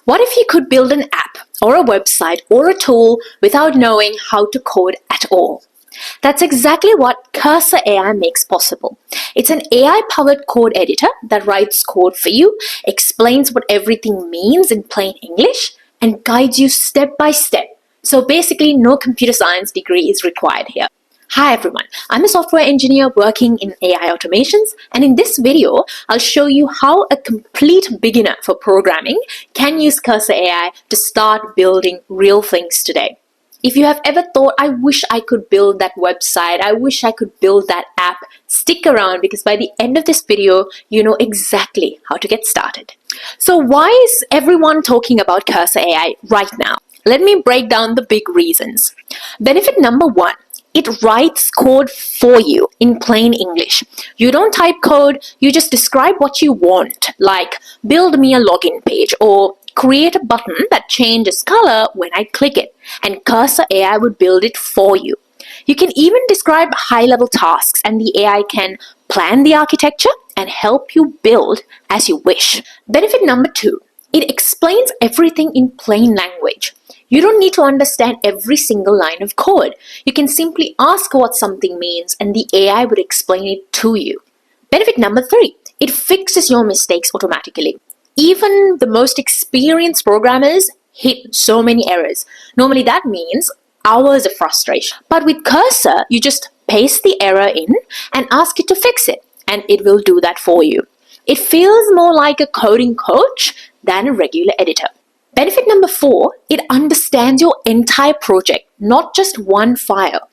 What if you could build an app or a website or a tool without knowing how to code at all? That's exactly what Cursor AI makes possible. It's an AI-powered code editor that writes code for you, explains what everything means in plain English, and guides you step by step. So basically, no computer science degree is required here. Hi everyone, I'm a software engineer working in AI automations, and in this video, I'll show you how a complete beginner for programming can use Cursor AI to start building real things today. If you have ever thought, I wish I could build that website, I wish I could build that app, stick around because by the end of this video, you know exactly how to get started. So why is everyone talking about Cursor AI right now? Let me break down the big reasons. Benefit number one. It writes code for you in plain English. You don't type code, you just describe what you want, like build me a login page or create a button that changes color when I click it, and Cursor AI would build it for you. You can even describe high-level tasks and the AI can plan the architecture and help you build as you wish. Benefit number two, it explains everything in plain language. You don't need to understand every single line of code. You can simply ask what something means and the AI would explain it to you. Benefit number three, it fixes your mistakes automatically. Even the most experienced programmers hit so many errors. Normally that means hours of frustration. But with Cursor, you just paste the error in and ask it to fix it, and it will do that for you. It feels more like a coding coach than a regular editor. Benefit number four, it understands your entire project, not just one file.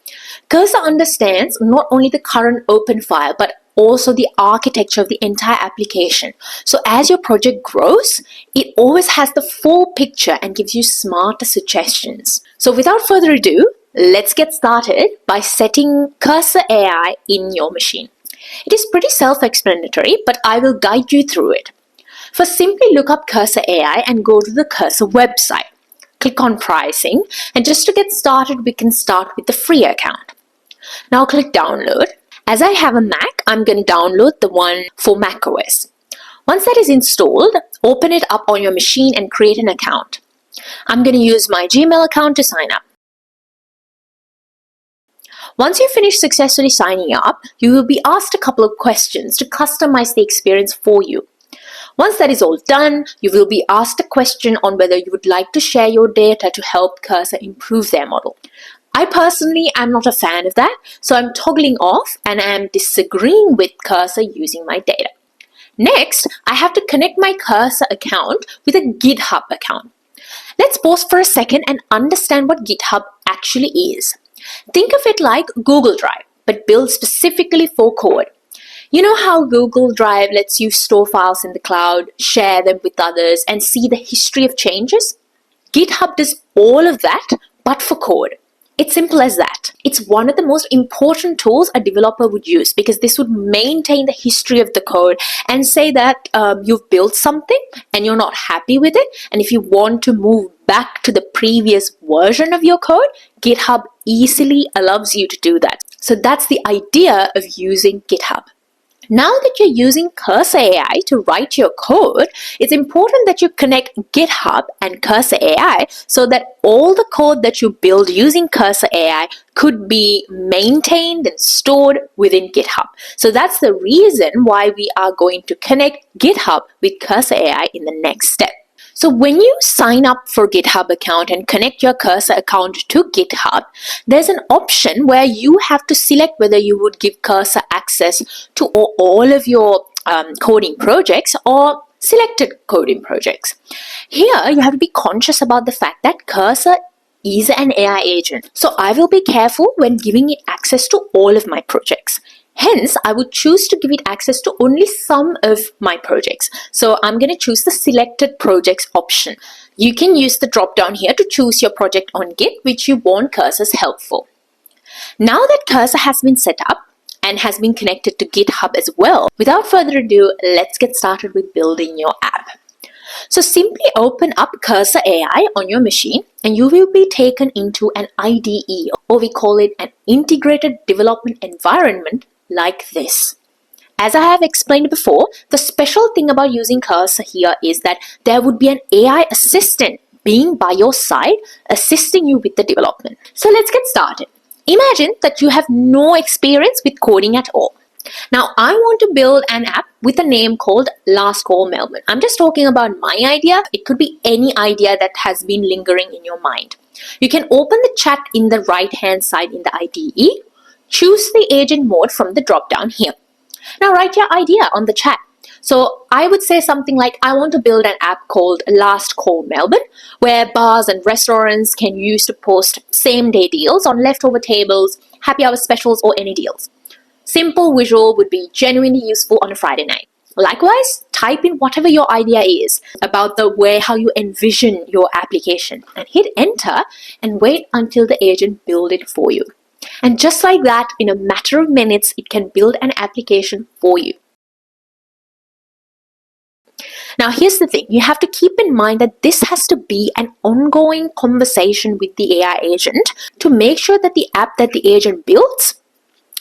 Cursor understands not only the current open file, but also the architecture of the entire application. So as your project grows, it always has the full picture and gives you smarter suggestions. So without further ado, let's get started by setting Cursor AI in your machine. It is pretty self-explanatory, but I will guide you through it. First, simply look up Cursor AI and go to the Cursor website. Click on pricing, and just to get started, we can start with the free account. Now click download. As I have a Mac, I'm going to download the one for macOS. Once that is installed, open it up on your machine and create an account. I'm going to use my Gmail account to sign up. Once you finish successfully signing up, you will be asked a couple of questions to customize the experience for you. Once that is all done, you will be asked a question on whether you would like to share your data to help Cursor improve their model. I personally am not a fan of that, so I'm toggling off and I am disagreeing with Cursor using my data. Next, I have to connect my Cursor account with a GitHub account. Let's pause for a second and understand what GitHub actually is. Think of it like Google Drive, but built specifically for code. You know how Google Drive lets you store files in the cloud, share them with others, and see the history of changes? GitHub does all of that, but for code. It's simple as that. It's one of the most important tools a developer would use because this would maintain the history of the code and say that you've built something and you're not happy with it, and if you want to move back to the previous version of your code, GitHub easily allows you to do that. So that's the idea of using GitHub. Now that you're using Cursor AI to write your code, it's important that you connect GitHub and Cursor AI so that all the code that you build using Cursor AI could be maintained and stored within GitHub. So that's the reason why we are going to connect GitHub with Cursor AI in the next step. So when you sign up for GitHub account and connect your Cursor account to GitHub, there's an option where you have to select whether you would give Cursor access to all of your coding projects or selected coding projects. Here, you have to be conscious about the fact that Cursor is an AI agent. So I will be careful when giving it access to all of my projects. Hence, I would choose to give it access to only some of my projects. So I'm going to choose the selected projects option. You can use the drop down here to choose your project on Git, which you want Cursor's help for. Now that Cursor has been set up and has been connected to GitHub as well, without further ado, let's get started with building your app. So simply open up Cursor AI on your machine and you will be taken into an IDE, or we call it an integrated development environment like this. As I have explained before, the special thing about using Cursor here is that there would be an AI assistant being by your side, assisting you with the development. So let's get started. Imagine that you have no experience with coding at all. Now, I want to build an app with a name called Last Call Melbourne. I'm just talking about my idea. It could be any idea that has been lingering in your mind. You can open the chat in the right-hand side in the IDE. Choose the agent mode from the drop-down here. Now, write your idea on the chat. So I would say something like, I want to build an app called Last Call Melbourne, where bars and restaurants can use to post same-day deals on leftover tables, happy hour specials, or any deals. Simple visual would be genuinely useful on a Friday night. Likewise, type in whatever your idea is about the way how you envision your application and hit enter and wait until the agent builds it for you. And just like that, in a matter of minutes, it can build an application for you. Now, here's the thing. You have to keep in mind that this has to be an ongoing conversation with the AI agent to make sure that the app that the agent builds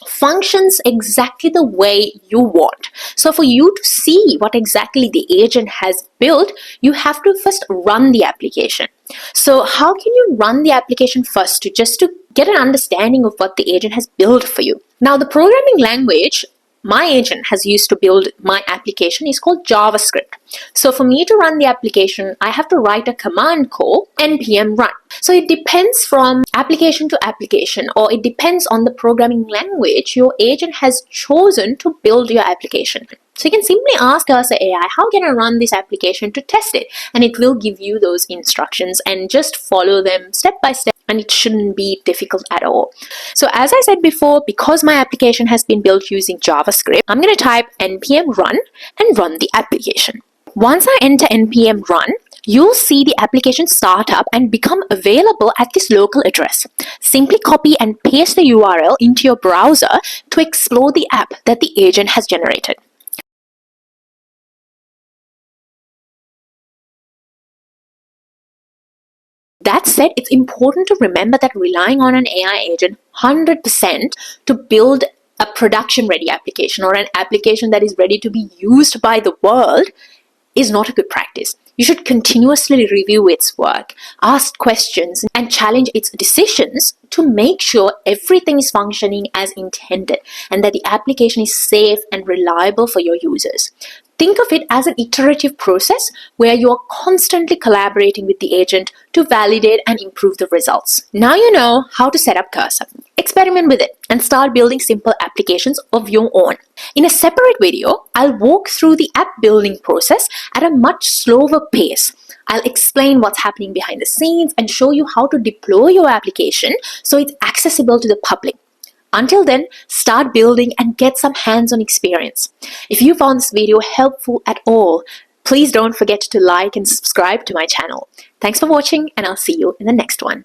functions exactly the way you want. So for you to see what exactly the agent has built, you have to first run the application. So how can you run the application first to get an understanding of what the agent has built for you? Now, the programming language my agent has used to build my application is called JavaScript. So for me to run the application, I have to write a command called npm run. So it depends from application to application, or it depends on the programming language your agent has chosen to build your application. So you can simply ask Cursor AI, how can I run this application to test it? And it will give you those instructions and just follow them step by step, and it shouldn't be difficult at all. So as I said before, because my application has been built using JavaScript, I'm going to type npm run and run the application. Once I enter npm run, you'll see the application start up and become available at this local address. Simply copy and paste the URL into your browser to explore the app that the agent has generated. That said, it's important to remember that relying on an AI agent 100% to build a production-ready application or an application that is ready to be used by the world is not a good practice. You should continuously review its work, ask questions, and challenge its decisions to make sure everything is functioning as intended and that the application is safe and reliable for your users. Think of it as an iterative process where you are constantly collaborating with the agent to validate and improve the results. Now you know how to set up Cursor. Experiment with it and start building simple applications of your own. In a separate video, I'll walk through the app building process at a much slower pace. I'll explain what's happening behind the scenes and show you how to deploy your application so it's accessible to the public. Until then, start building and get some hands-on experience. If you found this video helpful at all, please don't forget to like and subscribe to my channel. Thanks for watching, and I'll see you in the next one.